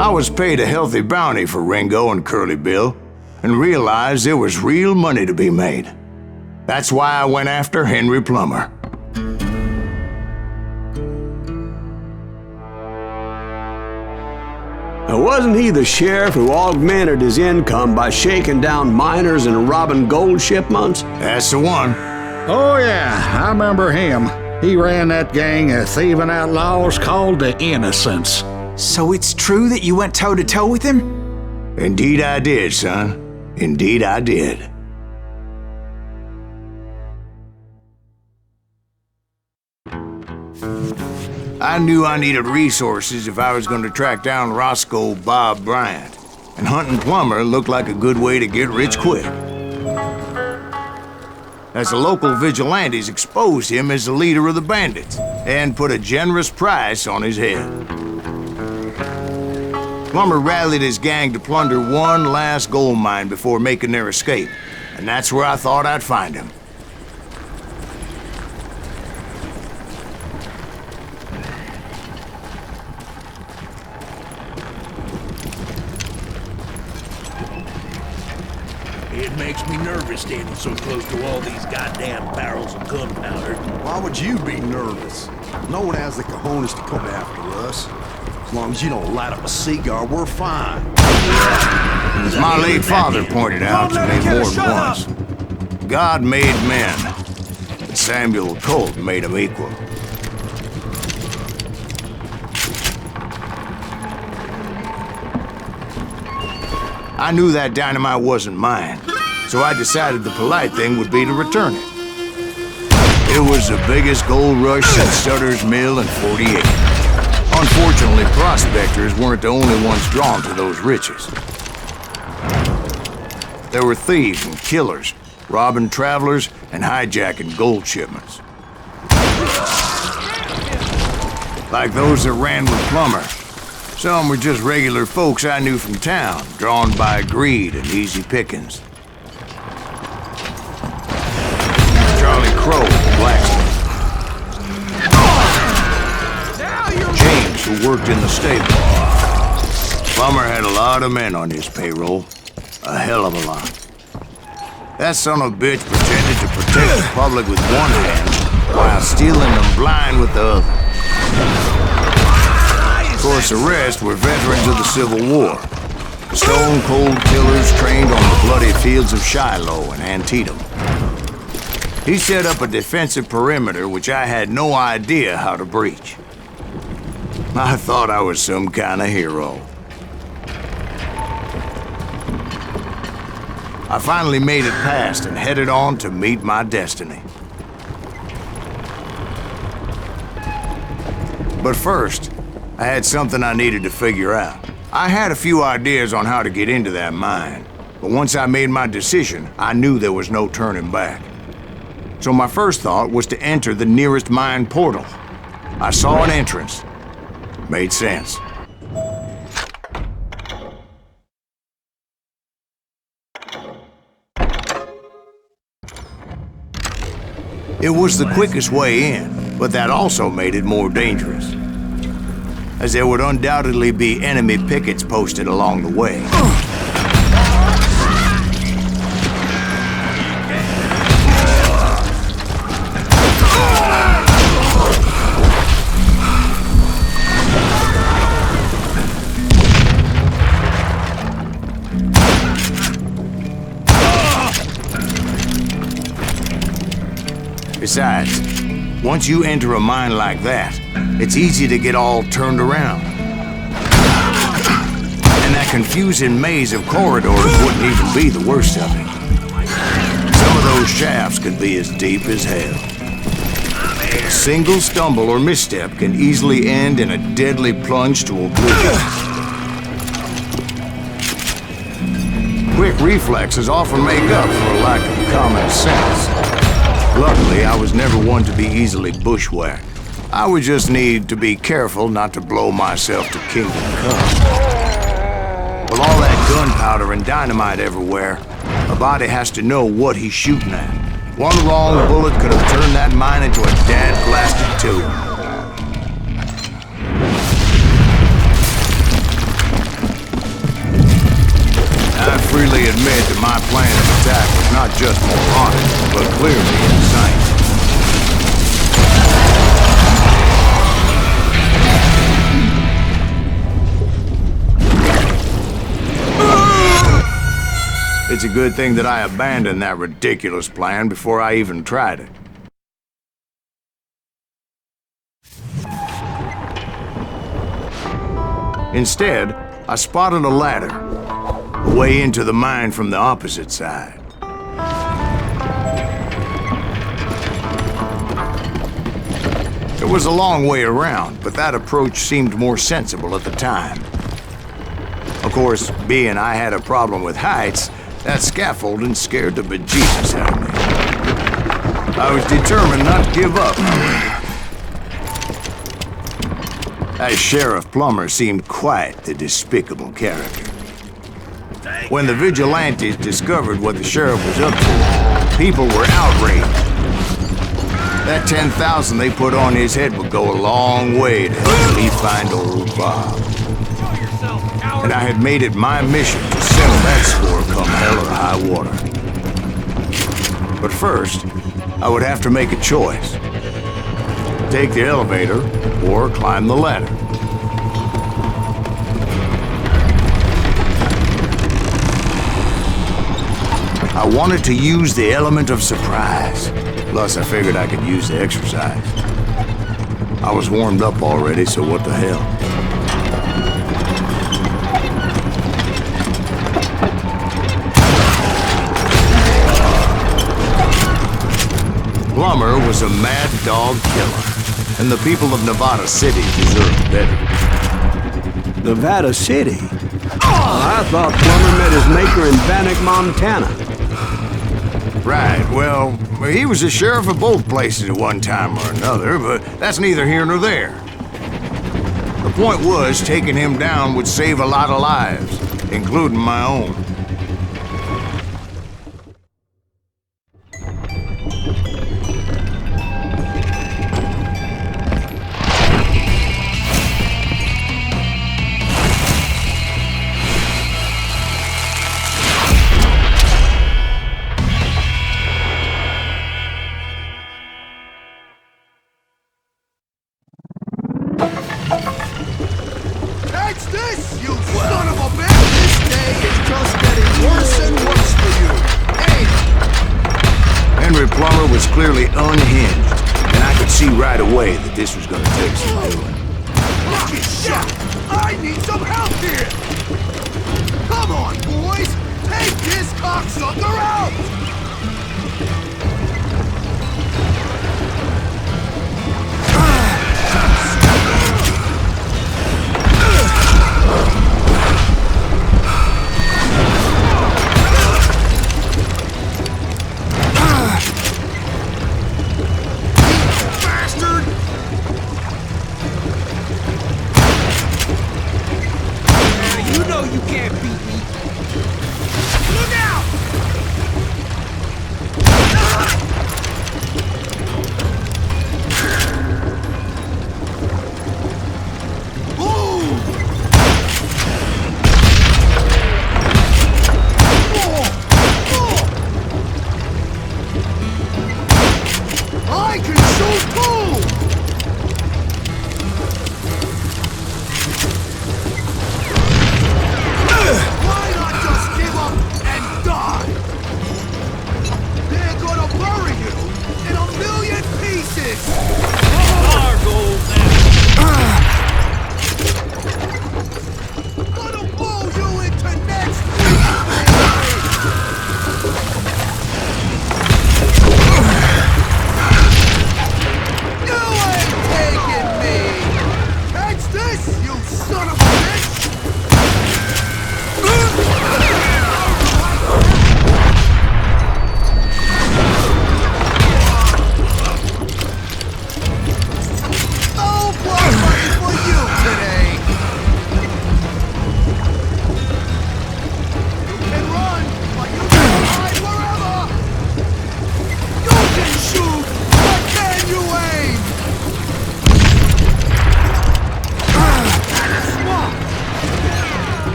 I was paid a healthy bounty for Ringo and Curly Bill, and realized there was real money to be made. That's why I went after Henry Plummer. Wasn't he the sheriff who augmented his income by shaking down miners and robbing gold shipments? That's the one. Oh yeah, I remember him. He ran that gang of thieving outlaws called the Innocents. So it's true that you went toe-to-toe with him? Indeed I did, son. Indeed I did. I knew I needed resources if I was going to track down Roscoe Bob Bryant, and hunting Plummer looked like a good way to get rich quick. As the local vigilantes exposed him as the leader of the bandits, and put a generous price on his head. Plummer rallied his gang to plunder one last gold mine before making their escape, and that's where I thought I'd find him. It makes me nervous standing so close to all these goddamn barrels of gunpowder. Why would you be nervous? No one has the cojones to come after us. As long as you don't light up a cigar, we're fine. As my late father pointed out to me more than once, God made men, but Samuel Colt made them equal. I knew that dynamite wasn't mine, so I decided the polite thing would be to return it. It was the biggest gold rush since Sutter's Mill in '48. Unfortunately, prospectors weren't the only ones drawn to those riches. There were thieves and killers, robbing travelers and hijacking gold shipments. Like those that ran with Plummer. Some were just regular folks I knew from town, drawn by greed and easy pickings. Charlie Crow, the blacksmith. James, who worked in the stable. Plummer had a lot of men on his payroll. A hell of a lot. That son of a bitch pretended to protect the public with one hand, while stealing them blind with the other. Of course, the rest were veterans of the Civil War. Stone-cold killers trained on the bloody fields of Shiloh and Antietam. He set up a defensive perimeter which I had no idea how to breach. I thought I was some kind of hero. I finally made it past and headed on to meet my destiny. But first, I had something I needed to figure out. I had a few ideas on how to get into that mine, but once I made my decision, I knew there was no turning back. So my first thought was to enter the nearest mine portal. I saw an entrance. Made sense. It was the quickest way in, but that also made it more dangerous, as there would undoubtedly be enemy pickets posted along the way. Besides, once you enter a mine like that, it's easy to get all turned around. And that confusing maze of corridors wouldn't even be the worst of it. Some of those shafts could be as deep as hell. A single stumble or misstep can easily end in a deadly plunge to oblivion. Quick reflexes often make up for a lack of common sense. Luckily, I was never one to be easily bushwhacked. I would just need to be careful not to blow myself to kingdom come. With all that gunpowder and dynamite everywhere, a body has to know what he's shooting at. One wrong bullet could have turned that mine into a dad-blasted tomb. freely admit that my plan of attack was not just moronic, but clearly insane. It's a good thing that I abandoned that ridiculous plan before I even tried it. Instead, I spotted a ladder, a way into the mine from the opposite side. It was a long way around, but that approach seemed more sensible at the time. Of course, being I had a problem with heights, that scaffolding scared the bejesus out of me. I was determined not to give up. That Sheriff Plummer seemed quite the despicable character. When the vigilantes discovered what the sheriff was up to, people were outraged. That 10,000 they put on his head would go a long way to help me find old Bob. And I had made it my mission to settle that score come hell or high water. But first, I would have to make a choice. Take the elevator or climb the ladder. I wanted to use the element of surprise. Plus, I figured I could use the exercise. I was warmed up already, so what the hell? Plummer was a mad dog killer, and the people of Nevada City deserved better. Nevada City? Oh, I thought Plummer met his maker in Bannock, Montana. Right, well, he was the sheriff of both places at one time or another, but that's neither here nor there. The point was, taking him down would save a lot of lives, including my own. Catch this, you son of a bitch! This day is just getting worse and worse for you. Hey! Henry Plummer was clearly unhinged, and I could see right away that this was gonna take some doing. Lucky shot! I need some help here! Come on, boys! Take this cocksucker out!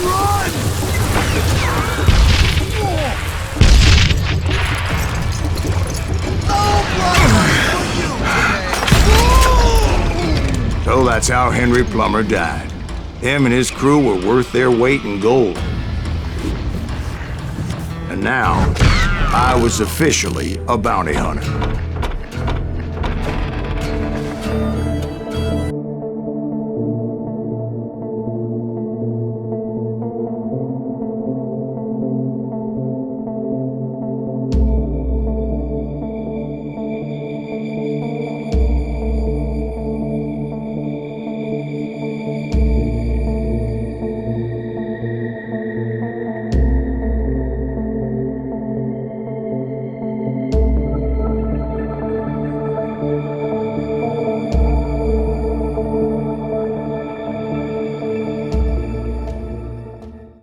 Run! So that's how Henry Plummer died. Him and his crew were worth their weight in gold. And now, I was officially a bounty hunter.